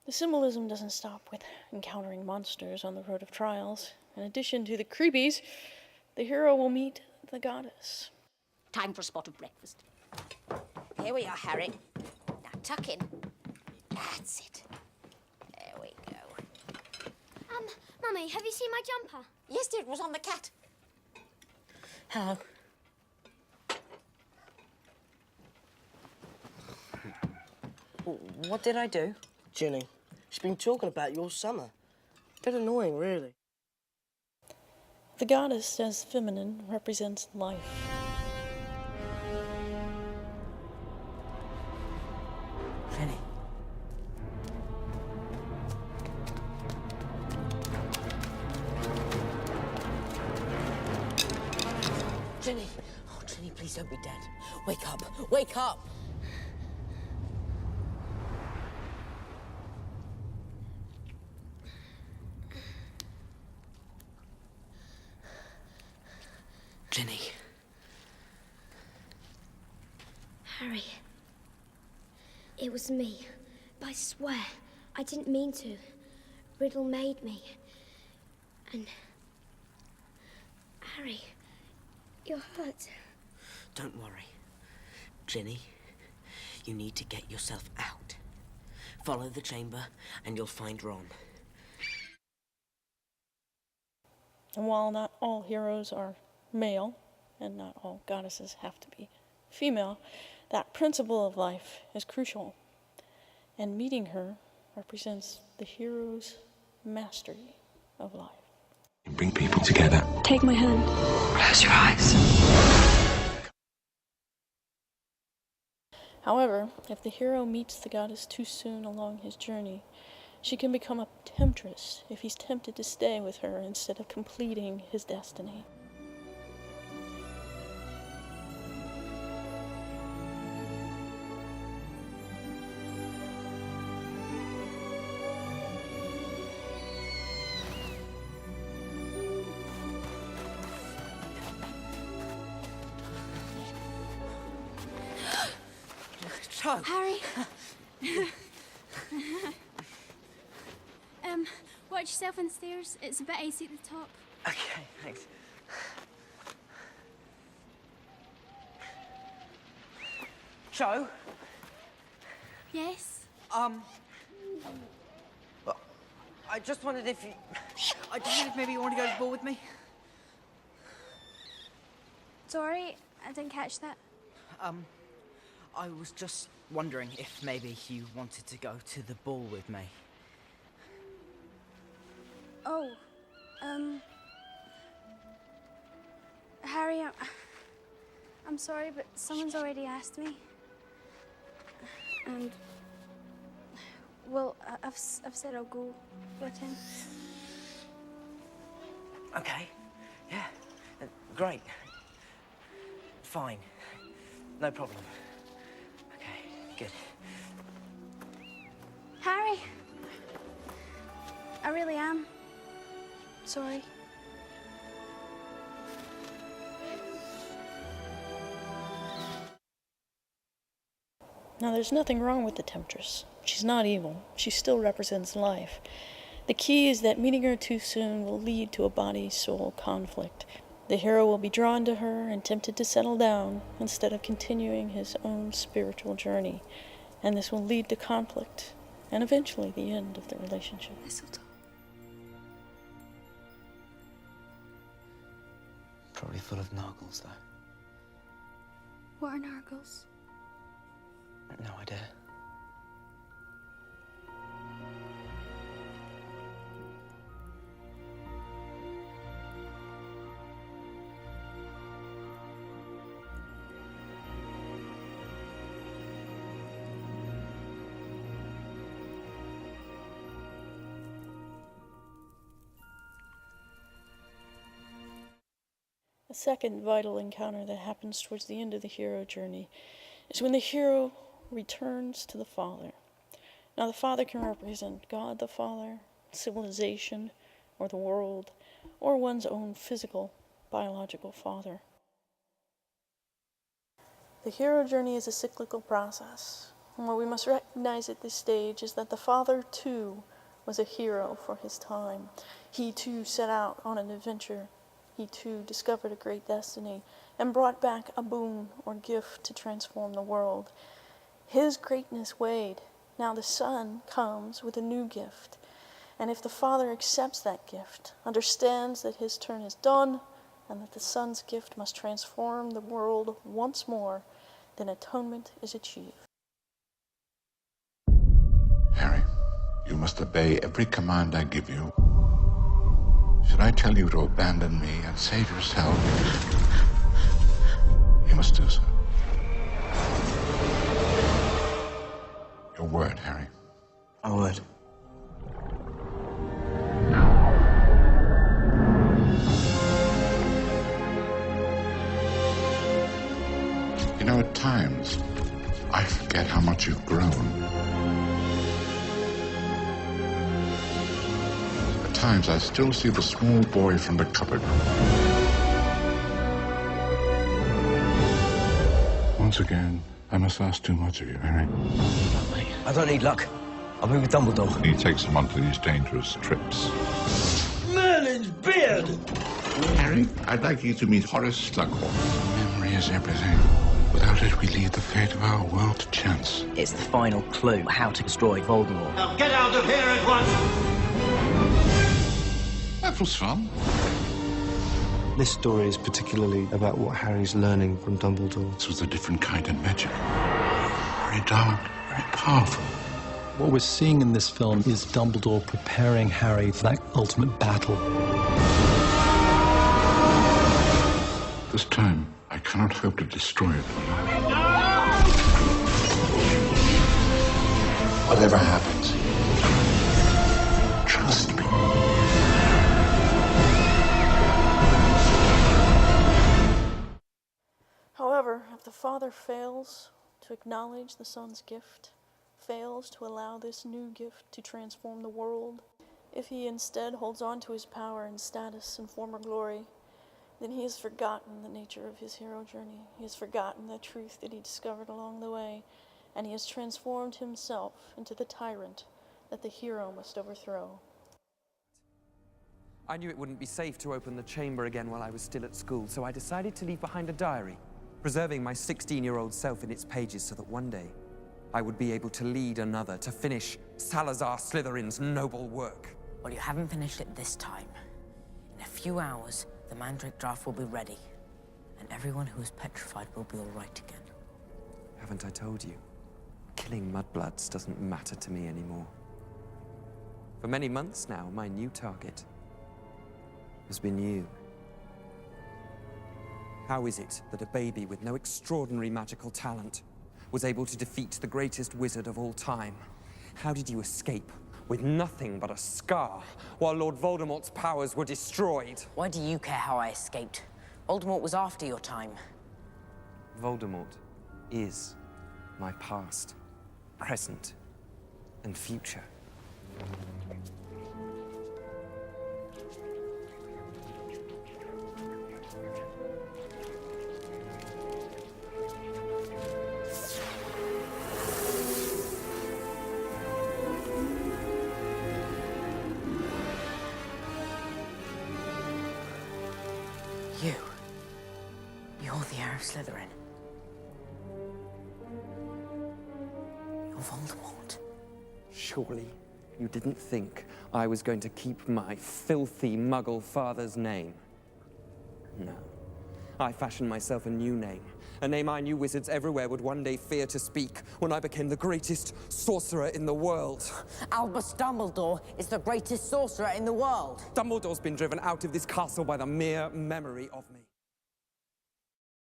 The symbolism doesn't stop with encountering monsters on the road of trials. In addition to the creepies, the hero will meet the goddess. Time for a spot of breakfast. Here we are, Harry. Now tuck in. That's it. There we go. Mummy, have you seen my jumper? Yes, dear, it was on the cat. Hello. What did I do? Ginny, she's been talking about your summer. Bit annoying, really. The goddess, as feminine, represents life. Jenny. Jenny. Oh, Jenny, please don't be dead. Wake up. Wake up. Jenny. Harry, it was me. But I swear, I didn't mean to. Riddle made me. And... Harry, you're hurt. Don't worry. Ginny, you need to get yourself out. Follow the chamber and you'll find Ron. And while not all heroes are male, and not all goddesses have to be female, that principle of life is crucial. And meeting her represents the hero's mastery of life. Bring people together. Take my hand. Close your eyes. However, if the hero meets the goddess too soon along his journey, she can become a temptress if he's tempted to stay with her instead of completing his destiny. Cho! Harry. Watch yourself on the stairs. It's a bit icy at the top. Okay, thanks. Cho? Yes? Well, I just wondered if you... I just wondered if maybe you want to go to the ball with me? Sorry, I didn't catch that. I was just wondering if maybe you wanted to go to the ball with me. Oh, Harry, I'm sorry, but someone's already asked me. And, well, I've said I'll go with him. Okay, yeah, great. Fine, no problem. Okay, good. Harry! I really am. Sorry. Now, there's nothing wrong with the temptress. She's not evil. She still represents life. The key is that meeting her too soon will lead to a body-soul conflict. The hero will be drawn to her and tempted to settle down instead of continuing his own spiritual journey. And this will lead to conflict and eventually the end of the relationship. Mistletoe. Probably full of nargles, though. What are nargles? No idea. A second vital encounter that happens towards the end of the hero journey is when the hero returns to the Father. Now, the Father can represent God the Father, civilization, or the world, or one's own physical, biological father. The hero journey is a cyclical process. And what we must recognize at this stage is that the father, too, was a hero for his time. He, too, set out on an adventure. He, too, discovered a great destiny and brought back a boon or gift to transform the world. His greatness weighed. Now the son comes with a new gift. And if the father accepts that gift, understands that his turn is done, and that the son's gift must transform the world once more, then atonement is achieved. Harry, you must obey every command I give you. Should I tell you to abandon me and save yourself, you must do so. Your word, Harry. My word. You know, at times, I forget how much you've grown. At times, I still see the small boy from the cupboard. Once again, I must ask too much of you, Harry. I don't need luck. I'll be with Dumbledore. He takes him onto these dangerous trips. Merlin's beard! Harry, I'd like you to meet Horace Slughorn. Memory is everything. Without it, we leave the fate of our world to chance. It's the final clue how to destroy Voldemort. Now get out of here at once! That was fun. This story is particularly about what Harry's learning from Dumbledore. This was a different kind of magic. Very dark, very powerful. What we're seeing in this film is Dumbledore preparing Harry for that ultimate battle. This time, I cannot hope to destroy it. Whatever happens, trust me. However, if the father fails to acknowledge the son's gift, fails to allow this new gift to transform the world, if he instead holds on to his power and status and former glory, then he has forgotten the nature of his hero journey. He has forgotten the truth that he discovered along the way, and he has transformed himself into the tyrant that the hero must overthrow. I knew it wouldn't be safe to open the chamber again while I was still at school, so I decided to leave behind a diary, preserving my 16-year-old self in its pages so that one day I would be able to lead another, to finish Salazar Slytherin's noble work. Well, you haven't finished it this time. In a few hours, the Mandrake draft will be ready, and everyone who is petrified will be all right again. Haven't I told you? Killing mudbloods doesn't matter to me anymore. For many months now, my new target has been you. How is it that a baby with no extraordinary magical talent was able to defeat the greatest wizard of all time? How did you escape with nothing but a scar while Lord Voldemort's powers were destroyed? Why do you care how I escaped? Voldemort was after your time. Voldemort is my past, present, and future. You're the heir of Slytherin. You're Voldemort. Surely you didn't think I was going to keep my filthy Muggle father's name? No. I fashioned myself a new name, a name I knew wizards everywhere would one day fear to speak when I became the greatest sorcerer in the world. Albus Dumbledore is the greatest sorcerer in the world. Dumbledore's been driven out of this castle by the mere memory of me.